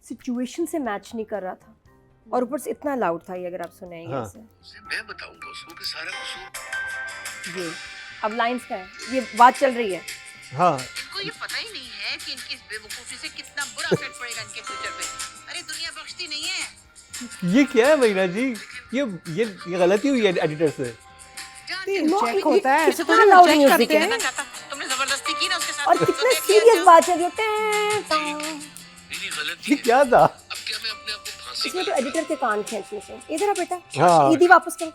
Situation से match नहीं कर रहा था और ऊपर से इतना लाउड था ये, अगर आप सुनेंगे हाँ। इसे। मैं बताऊंगा उसको कि सारा कसूर ये अब लाइंस का है, ये बात चल रही है। हाँ इनको ये पता ही नहीं है कि इनकी इस बेवकूफी से कितना बुरा इफेक्ट पड़ेगा इनके फ्यूचर पे। अरे दुनिया बख्शती नहीं है। ये क्या है मीना जी, ये गलती हुई है एडिटर से। चेक होता है, ऐसे कितना थोड़ी loud चेक music करते है। हैं। कहना चाहता तुमने जबरदस्ती की ना उसके साथ। और तो कितने देख लिया सीरियस क्या? बात चल रही होते हैं। मेरी गलती ये है। क्या था? अब क्या मैं अपने आप को फांसी इसमें तो पर एडिटर के कान खींचने से। इधर आ बेटा, हाँ। ईदी वापस करो।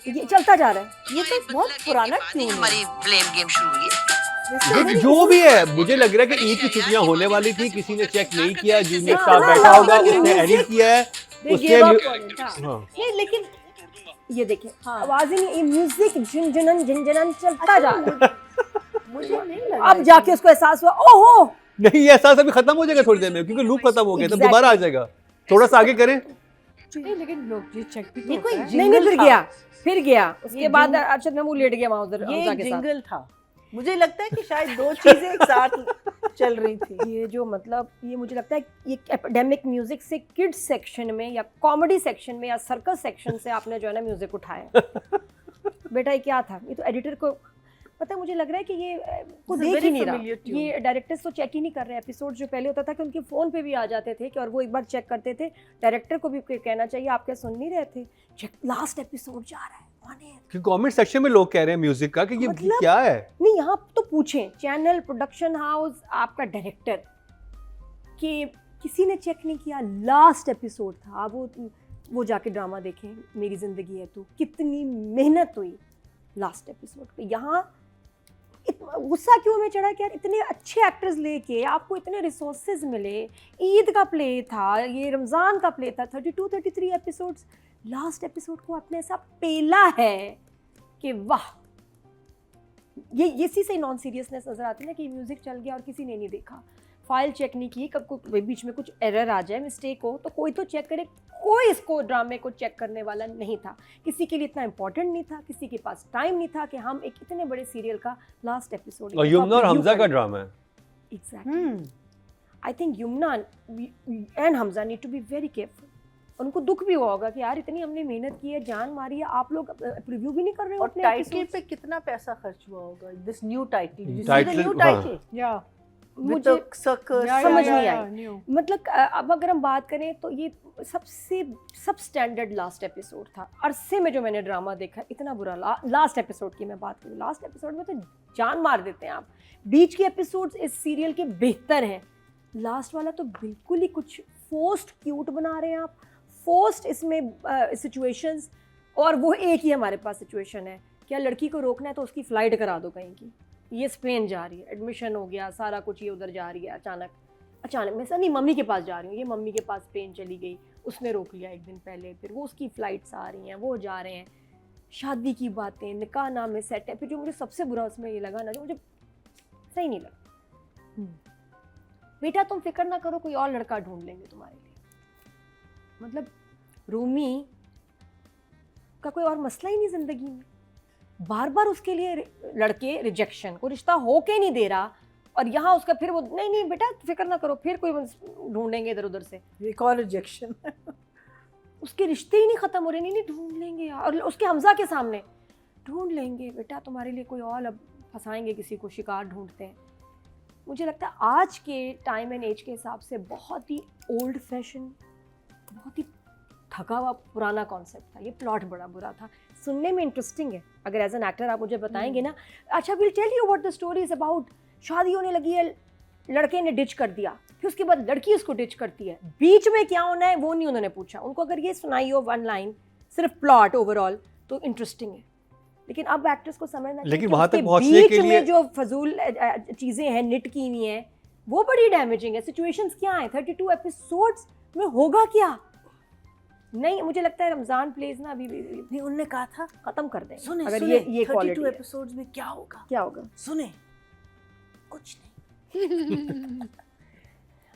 ये चलता जा रहा है। ये तो बहुत पुराना ट्यून है। हमारी ब्लेम गेम शुरू हुई है। जो भी है, मुझे लग रहा है कि ईद की छुट्टियां होने वाली थी, किसी ने चेक नहीं किया, जूनियर हाँ, स्टाफ हाँ, बैठा हाँ, होगा, हाँ, उसने हाँ, एडिट किया है, They उसने gave up mu- on it, हाँ। हाँ। नहीं लेकिन ये देखिए, आवाज ही नहीं, ये म्यूजिक झुनझुनन झुनझुनन चलता जा रहा है। मुझे नहीं लगा अब जाके उसको एहसास हुआ, ओहो नहीं, ये एहसास अभी खत्म हो जाएगा थोड़ी देर में, क्योंकि लूप खत्म हो गया, तब Exactly. दोबारा आ जाएगा। थोड़ा सा आगे करें। नहीं, लेकिन लोग ये चेक भी ये तो कोई होता है। नहीं फिर था। गया, फिर गया उसके ये बाद जिंग- अरशद महमूद लेट गया वहां उधर ये हमजा एक के साथ। जिंगल था। मुझे लगता है कि शायद दो चीजें एक साथ चल रही थी। ये जो मतलब ये मुझे लगता है ये एपिडेमिक म्यूजिक से किड्स सेक्शन में या कॉमेडी सेक्शन में या सर्कस सेक्शन से आपने जो है ना म्यूजिक उठाया। बेटा ये क्या था? ये तो एडिटर को पता है, मुझे लग रहा है कि ये को It's a देख very ही नहीं रहा। familiar tune. ये डायरेक्टर्स तो चेक ही नहीं कर रहे। एपिसोड जो पहले होता था कि उनके फ़ोन पे भी आ जाते थे कि और वो एक बार चेक करते थे। डायरेक्टर को भी कहना चाहिए, आप क्या सुन नहीं रहे थे? चेक लास्ट एपिसोड जा रहा है on air। क्योंकि कमेंट सेक्शन में लोग कह रहे हैं म्यूजिक का कि ये मतलब- क्या है। नहीं, यहाँ तो पूछें चैनल, प्रोडक्शन हाउस, आपका डायरेक्टर कि किसी ने चेक नहीं किया। लास्ट एपिसोड था, वो जाके ड्रामा देखें, मेरी ज़िंदगी है तू, कितनी मेहनत हुई लास्ट एपिसोड पे। यहाँ गुस्सा क्यों हमें चढ़ा कि यार इतने अच्छे एक्टर्स लेके आपको इतने रिसोर्सेज मिले, ईद का प्ले था, ये रमज़ान का प्ले था, 32-33 एपिसोड्स, लास्ट एपिसोड को आपने ऐसा पेला है कि वाह। ये इसी से नॉन सीरियसनेस नज़र आती है ना कि म्यूज़िक चल गया और किसी ने नहीं देखा, फाइल चेक नहीं की, कब कोई बीच में कुछ एरर आ जाए, मिस्टेक हो तो कोई तो चेक करे। कोई इसको ड्रामे को चेक करने वाला नहीं था। किसी के लिए इतना इंपॉर्टेंट नहीं था, किसी के पास टाइम नहीं था कि हम एक इतने बड़े सीरियल का लास्ट एपिसोड। और युमना और हमजा का ड्रामा है। Exactly. I think Yumna and Hamza need to be very careful. उनको दुख भी हुआ होगा कि यार इतनी हमने मेहनत की है, जान मारी है, आप लोग प्रीव्यू भी नहीं कर रहे हो और अपने टाइटल episodes। पे कितना पैसा खर्च हुआ होगा? This new title, new Title, title या मुझे सर्कस समझ नहीं आई। मतलब अब अगर हम बात करें तो ये सबसे सब स्टैंडर्ड लास्ट एपिसोड था अरसे में जो मैंने ड्रामा देखा। इतना बुरा लास्ट एपिसोड की मैं बात करूँ, लास्ट एपिसोड में तो जान मार देते हैं आप। बीच के एपिसोड्स इस सीरियल के बेहतर हैं, लास्ट वाला तो बिल्कुल ही कुछ फोर्स्ड क्यूट बना रहे हैं आप, फोर्स्ड इसमें सिचुएशंस। और वो एक ही हमारे पास सिचुएशन है, क्या लड़की को रोकना है तो उसकी फ़्लाइट करा दो कहीं की, ये स्पेन जा रही है, एडमिशन हो गया, सारा कुछ ये उधर जा रही है। अचानक मैं नहीं मम्मी के पास जा रही हूँ, ये मम्मी के पास स्पेन चली गई, उसने रोक लिया एक दिन पहले, फिर वो उसकी फ़्लाइट्स आ रही हैं, वो जा रहे हैं, शादी की बातें, निकाह नामे सेट है। फिर जो मुझे सबसे बुरा उसमें ये लगा ना, जो मुझे सही नहीं लगा, बेटा तुम फिक्र ना करो, कोई और लड़का ढूंढ लेंगे तुम्हारे लिए। मतलब रूमी का कोई और मसला ही नहीं ज़िंदगी में, बार बार उसके लिए लड़के रिजेक्शन, कोई रिश्ता हो के नहीं दे रहा, और यहाँ उसका फिर वो नहीं बेटा फिक्र ना करो, फिर कोई ढूंढेंगे इधर उधर से। एक और रिजेक्शन। उसके रिश्ते ही नहीं ख़त्म हो रहे, नहीं ढूंढ लेंगे यार। और उसके हमजा के सामने ढूंढ लेंगे बेटा तुम्हारे लिए कोई और, अब फंसाएंगे किसी को, शिकार ढूंढते हैं। मुझे लगता है आज के टाइम एंड एज के हिसाब से बहुत ही ओल्ड फैशन, बहुत ही थका हुआ पुराना कॉन्सेप्ट था। ये प्लॉट बड़ा बुरा था, सुनने में इंटरेस्टिंग है, अगर एज एन एक्टर आप मुझे बताएंगे ना, अच्छा will tell you what the story is about. शादी होने लगी है, लड़के ने डिच कर दिया, फिर उसके बाद लड़की उसको डिच करती है, बीच में क्या होना है वो नहीं उन्होंने पूछा। उनको अगर ये सुनाई हो वन लाइन, सिर्फ प्लॉट ओवरऑल, तो इंटरेस्टिंग है। लेकिन अब एक्टर्स को समझना चाहिए लेकिन कि वहाँ तक उसके पहुँचने बीच के लिए में जो फजूल चीज़ें हैं, निट की हुई हैं, वो बड़ी डैमेजिंग है। सिचुएशंस क्या हैं 32 एपिसोड्स में, होगा क्या? नहीं, मुझे लगता है रमज़ान प्लेज ना अभी नहीं, उन्होंने कहा था खत्म कर दें। सुने अगर सुने, ये 32 क्वालिटी एपिसोड्स में क्या होगा? क्या होगा? सुने, कुछ नहीं।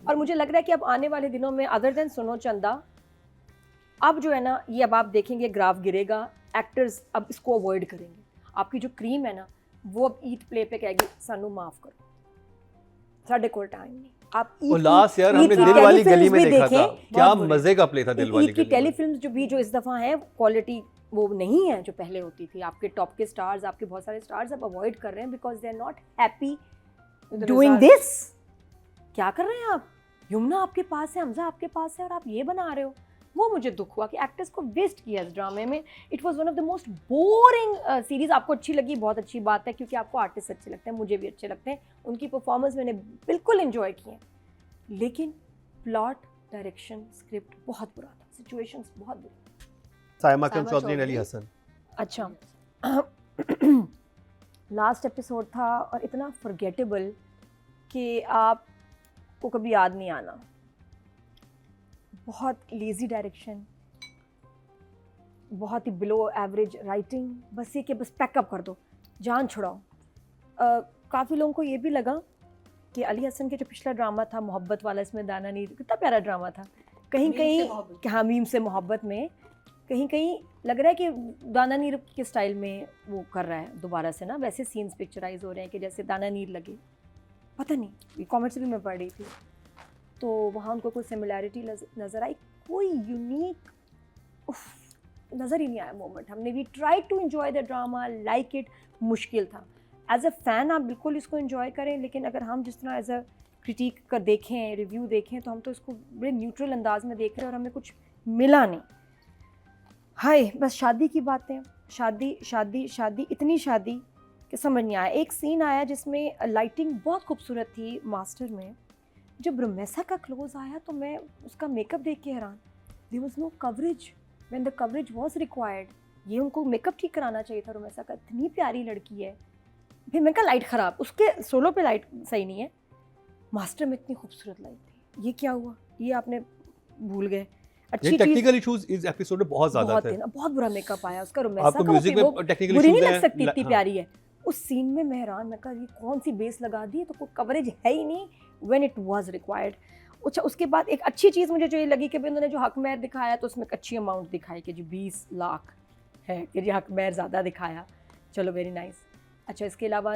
और मुझे लग रहा है कि अब आने वाले दिनों में अदर देन सुनो चंदा, अब जो है ना, ये अब आप देखेंगे ग्राफ गिरेगा, एक्टर्स अब इसको अवॉइड करेंगे। आपकी जो क्रीम है ना, वो अब ईद प्ले पे कहेगी सानू माफ़ करो, साढ़े कोल टाइम नहीं। आप और लास्ट यार हमने दिल वाली गली में देखा था, क्या मजे का प्ले था दिल वाली ईद की गली में। टेलीफिल्म्स जो इस दफा हैं क्वालिटी वो नहीं है जो पहले होती थी। आपके टॉप के स्टार्स, आपके बहुत सारे स्टार्स अब अवॉइड कर रहे हैं because they are not happy doing this. क्या कर रहे हैं आप? यमुना आपके पास है, हमजा आपके पास है और आप ये बना रहे हो। वो मुझे दुख हुआ कि एक्टर्स को वेस्ट किया इस ड्रामे में। It was one of the most boring series. आपको अच्छी लगी, बहुत अच्छी बात है, क्योंकि आपको आर्टिस्ट अच्छे लगते हैं, मुझे भी अच्छे लगते हैं, उनकी परफॉर्मेंस मैंने बिल्कुल एंजॉय की है। लेकिन प्लॉट, डायरेक्शन, स्क्रिप्ट बहुत बुरा था, सिचुएशंस बहुत बुरी। सायमा अकरम चौधरी और अली हसन। अच्छा लास्ट एपिसोड था और इतना फॉरगेटेबल कि आपको कभी याद नहीं आना। बहुत लेज़ी डायरेक्शन, बहुत ही बिलो एवरेज राइटिंग, बस ये कि बस पैकअप कर दो, जान छुड़ाओ। काफ़ी लोगों को ये भी लगा कि अली हसन के जो पिछला ड्रामा था मोहब्बत वाला, इसमें दाना नीर, कितना प्यारा ड्रामा था। कहीं कहीं हमीम से मोहब्बत में कहीं कहीं लग रहा है कि दाना नीर के स्टाइल में वो कर रहा है दोबारा से ना, वैसे सीन्स पिक्चराइज हो रहे हैं कि जैसे दाना नीर लगे। पता नहीं, ये कॉमेंट्स भी मैं पढ़ रही थी तो वहाँ उनको कोई सिमिलैरिटी नज़र आई, कोई यूनिक नज़र ही नहीं आया मोमेंट। हमने भी try to enjoy the drama, like it, मुश्किल था। एज अ फ़ैन आप बिल्कुल इसको एंजॉय करें, लेकिन अगर हम जिस तरह एज अ क्रिटिक का देखें, रिव्यू देखें, तो हम तो इसको बड़े न्यूट्रल अंदाज में देख रहे हैं और हमें कुछ मिला नहीं। हाय, बस शादी की बातें, शादी शादी शादी, इतनी शादी कि समझ नहीं आया। एक सीन आया जिसमें लाइटिंग बहुत खूबसूरत थी मास्टर में, जब रमेसा का क्लोज आया तो मैं उसका मेकअप देख के हैरान। There was no coverage when the coverage was required. ये उनको मेकअप ठीक कराना चाहिए था रमेसा का, इतनी प्यारी लड़की है। फिर मैं कहा लाइट ख़राब, उसके सोलो पे लाइट सही नहीं है, मास्टर में इतनी खूबसूरत लाइट थी। ये क्या हुआ, ये आपने भूल गए। अच्छी टेक्निकल इश्यूज इस एपिसोड में बहुत ज्यादा थे। बहुत बुरा मेकअप आया उसका। रमेसा आपको का म्यूजिक में वो टेक्निकल बुरी नहीं इश्यूज लग सकती, इतनी हाँ। प्यारी है। उस सीन में मैं हैरान, मैं कहा ये कौन सी बेस लगा दी, तो कोई कवरेज है ही नहीं व्हेन इट वाज रिक्वायर्ड। अच्छा, उसके बाद एक अच्छी चीज़ मुझे जो ये लगी कि उन्होंने जो हक महर दिखाया तो उसमें एक अच्छी अमाउंट दिखाई कि जी 20 लाख है, कि जी हक महर ज़्यादा दिखाया, चलो वेरी नाइस। अच्छा, इसके अलावा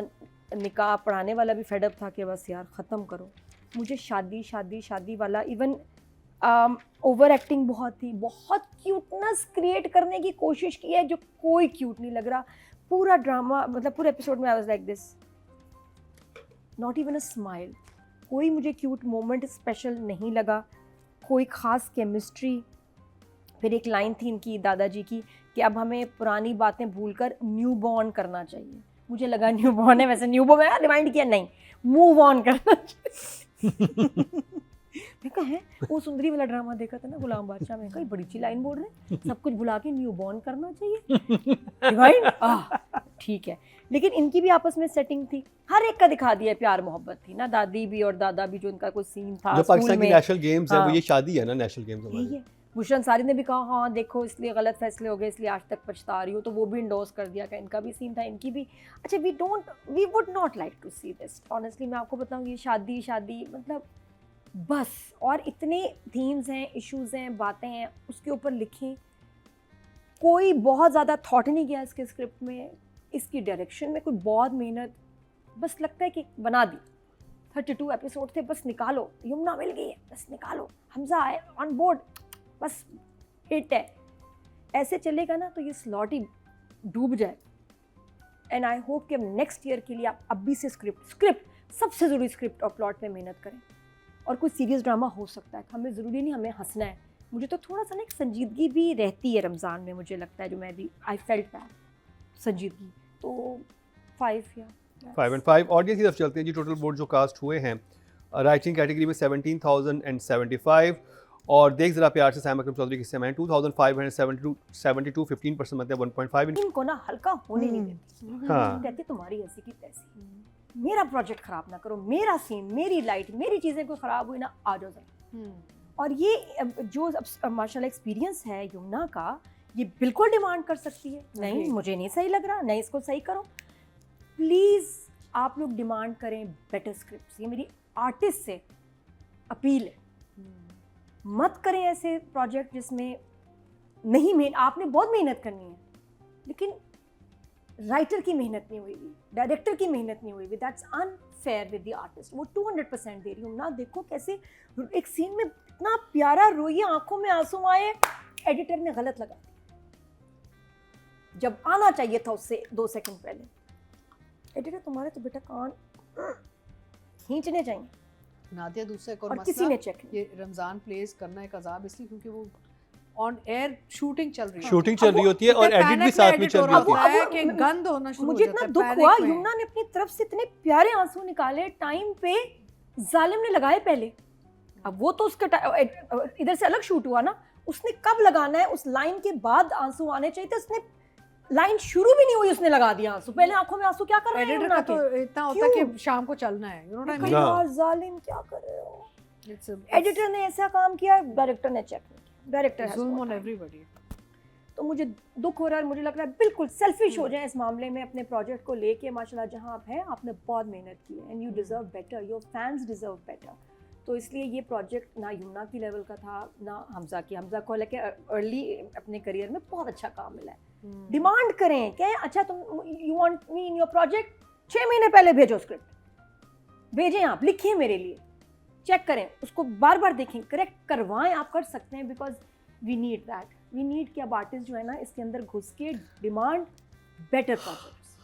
निकाह पढ़ाने वाला भी फेडअप था कि बस यार ख़त्म करो। मुझे शादी शादी शादी वाला, इवन ओवर एक्टिंग बहुत थी, बहुत क्यूटनेस क्रिएट करने की कोशिश की है जो कोई क्यूट नहीं लग रहा। पूरा ड्रामा, मतलब पूरे एपिसोड में I was like this, not even a smile. कोई मुझे क्यूट मोमेंट स्पेशल नहीं लगा, कोई ख़ास केमिस्ट्री। फिर एक लाइन थी इनकी दादाजी की कि अब हमें पुरानी बातें भूलकर न्यू बॉर्न करना चाहिए। मुझे लगा न्यू बॉर्न है, वैसे न्यू बॉर्न है, रिमाइंड किया नहीं, मूव ऑन करना चाहिए। मैं कहा है वो सुंदरी वाला ड्रामा देखा था ना गुलाम बादशाह में, कहीं बड़ी अच्छी लाइन बोल रहे हैं, सब कुछ भुला के न्यू बॉर्न करना चाहिए, रिवाइंड। ठीक है, लेकिन इनकी भी आपस में सेटिंग थी, हर एक का दिखा दिया, प्यार मोहब्बत थी ना, दादी भी और दादा भी, जो इनका कोई सीन था जो पाकिस्तान स्कूल की में। नेशनल गेम्स है वो हाँ। ये शादी है ना, नेशनल गेम्स यही हमारे। है। बुशरा अंसारी ने भी कहा हाँ देखो इसलिए गलत फैसले हो गए, इसलिए आज तक पछता रही हूँ, तो वो भी इंडोर्स कर दिया कि इनका भी सीन था, इनकी भी। अच्छा, we would not like to see this honestly. मैं आपको बताऊँ, ये शादी शादी मतलब बस, और इतने थीम्स हैं, इश्यूज हैं, बातें हैं, उसके ऊपर लिखें, कोई बहुत ज़्यादा थॉट नहीं गया इसके स्क्रिप्ट में, इसकी डायरेक्शन में कोई बहुत मेहनत, बस लगता है कि बना दी। 32 एपिसोड थे, बस निकालो, यमुना मिल गई है, बस निकालो, हमजा आए ऑन बोर्ड, बस हिट है। ऐसे चलेगा ना तो ये स्लॉट ही डूब जाए। एंड आई होप कि नेक्स्ट ईयर के लिए आप अभी से स्क्रिप्ट सबसे ज़रूरी स्क्रिप्ट और प्लॉट पे मेहनत करें। और कोई सीरियस ड्रामा हो सकता है, हमें ज़रूरी नहीं हमें हंसना है। मुझे तो थोड़ा सा ना एक संजीदगी भी रहती है रमज़ान में, मुझे लगता है, जो मैं भी आई फेल्ट दैट संजीदगी। तो 5 या 5 and 5 ऑडियंस की तरफ चलते हैं जी। टोटल बोर्ड जो कास्ट हुए हैं राइटिंग कैटेगरी में 17,075, और देख जरा प्यार से सायमा अकरम चौधरी किससे मैं 2572 15% मतलब 1.5। इनको ना हल्का होने नहीं देती। हाँ। कहती तुम्हारी ऐसी की तैसी, मेरा प्रोजेक्ट ख़राब ना करो, मेरा सीन, मेरी लाइट, मेरी चीज़ें कोई ख़राब हुई ना, आ जाओ जरा। और ये जो माशाल्लाह एक्सपीरियंस है यमुना का, ये बिल्कुल डिमांड कर सकती है, नहीं मुझे नहीं सही लग रहा, नहीं इसको सही करो। प्लीज़ आप लोग डिमांड करें बेटर स्क्रिप्ट्स, ये मेरी आर्टिस्ट से अपील है। मत करें ऐसे प्रोजेक्ट जिसमें नहीं आपने बहुत मेहनत करनी है, लेकिन राइटर की मेहनत नहीं हुई हुई, डायरेक्टर की मेहनत नहीं हुई हुई, that's unfair with the artist. वो 200% दे रही हूँ ना, देखो कैसे एक सीन में इतना प्यारा रोई, आंखों में आंसू आए, एडिटर ने गलत लगा दिया जब आना चाहिए था उससे 2 सेकंड पहले। एडिटर तुम्हारे तो बेटा कान खींचने चाहिए, नादिया दूसरा एक और और किसी मसला, ने चेक नहीं। ये रमजान प्लेस करना एक अजाब इसलिए क्योंकि वो ऑन एयर शूटिंग चल रही है, शूटिंग चल रही होती है और एडिट भी साथ में चल रही होती है। है कि गंद होना शुरू हो मुझे जाता इतना है, दुख panic हुआ, में। यमुना ने अपनी तरफ से इतने प्यारे आंसू निकाले टाइम पे, जालिम ने लगाए पहले। अब वो तो उसका इधर से अलग शूट हुआ ना, उसने कब लगाना है, उस लाइन के बाद आंसू आने चाहिए थे, उसने लाइन शुरू भी नहीं हुई उसने लगा दिया आंसू, पहले आंखों में आंसू क्या कर रहे हैं एडिटर यमुना का तो के? इतना होता है क्यों? कि शाम को चलना है, यू नो व्हाट आई कई हाँ। बार जालिम क्या कर रहे हो, मीन, एडिटर ने ऐसा काम किया, डायरेक्टर ने चेक नहीं किया, डायरेक्टर जुल्म ऑन एवरीबॉडी। तो मुझे दुख हो रहा है, मुझे लग रहा है बिल्कुल सेल्फिश हो जाए इस मामले में अपने प्रोजेक्ट को लेके। माशाल्लाह जहां आप हैं, आपने बहुत मेहनत की है and you deserve better, your fans deserve better. तो इसलिए ये प्रोजेक्ट ना यमुना की लेवल का था ना हमजा की। हमजा को लेके अर्ली अपने करियर में बहुत अच्छा काम मिला है। डिमांड करें क्या, अच्छा तुम you want me in your project, 6 महीने पहले भेजो स्क्रिप्ट, भेजें आप, लिखिए मेरे लिए, चेक करें उसको, बार बार देखें, करेक्ट करवाएं, आप कर सकते हैं। Because we need that, we need कि अब आर्टिस्ट जो है ना इसके अंदर घुस के डिमांड बेटर प्रोजेक्ट्स।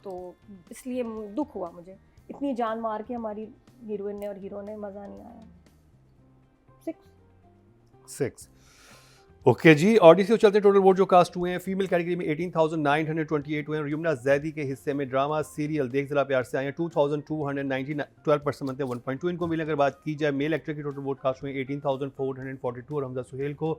तो इसलिए दुख हुआ मुझे, इतनी जान मार के हमारी हीरोइन ने और हीरो ने, मज़ा नहीं आया। 6 ओके जी। ऑडियो से चलते टोटल वोट जो कास्ट हुए हैं, फीमेल कैटेगरी में 18,928 हुए हैं। यमुना जैदी के हिस्से में ड्रामा सीरियल देख जरा प्यार से आए हैं 2,290, 12% बनते हैं 1.2 इनको मिले। अगर बात की जाए मेल एक्टर की टोटल वोट कास्ट हुए हैं 18,442 और हमजा सुहेल को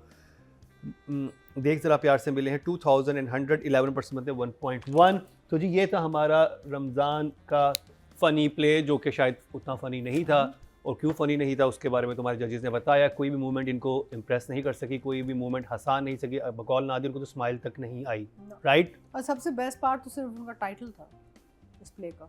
देख जरा प्यार से मिले हैं 2,100, 11% बनते हैं 1.1। तो जी ये था हमारा रमज़ान का फ़नी प्ले, जो कि शायद उतना फ़नी नहीं था, और क्यों फ़नी नहीं था उसके बारे में तुम्हारे जजेस ने बताया। कोई भी मूवमेंट इनको इम्प्रेस नहीं कर सकी, कोई भी मूवमेंट हंसा नहीं सकी, बकौल नादिर को तो स्माइल तक नहीं आई, राइट। और सबसे बेस्ट पार्ट तो सिर्फ उनका टाइटल था इस प्ले का,